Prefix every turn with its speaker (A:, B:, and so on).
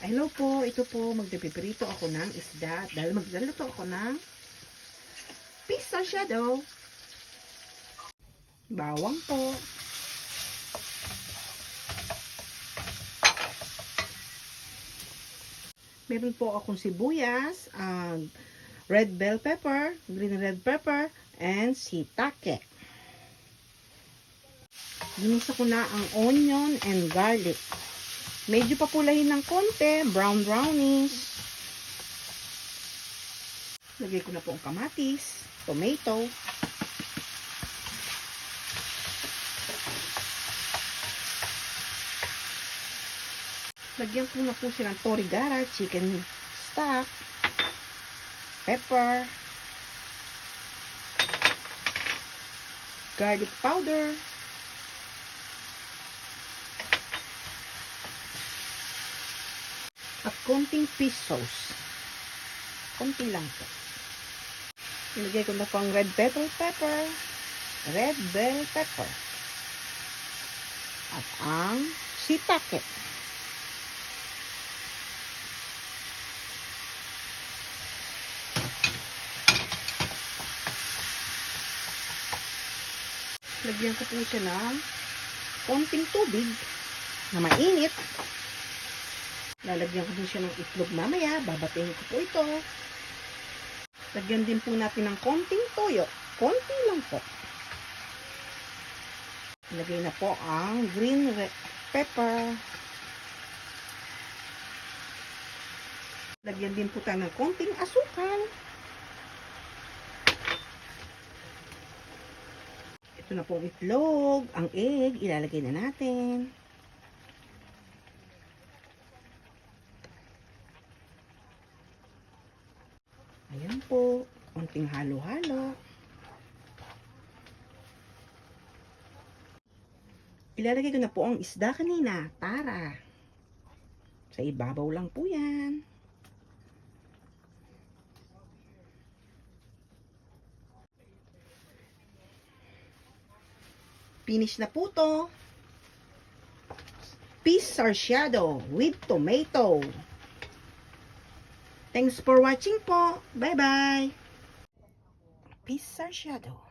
A: Hello po, ito po, magpiprito ako ng isda dahil magluluto ako ng pizza shadow. Bawang po. Meron po akong sibuyas, red bell pepper, green red pepper, and shiitake. Ginisa ko na ang onion and garlic. Medyo papulahin ng konti, brownish. Lagay ko na po ang kamatis, tomato. Lagyan ko na po silang torigara, chicken stock, pepper, garlic powder, at konting fish sauce. Konti lang po. Ilagay ko na po ang red bell pepper, at ang shiitake. Lagyan ko po siya ng konting tubig na mainit. Lalagyan ko din siya ng itlog mamaya. Babatiin ko po ito. Lagyan din po natin ng konting toyo. Konti lang po. Lagay na po ang green pepper. Lagyan din po tayo ng konting asukal. Ito na pong itlog. Ang egg, ilalagay na natin. Ayan po. Konting halo-halo. Ilalagay ko na po ang isda kanina. Tara. Sa ibabaw lang po yan. Finish na po to. Pizza shadow with tomato. Thanks for watching po. Bye-bye. Pizza shadow.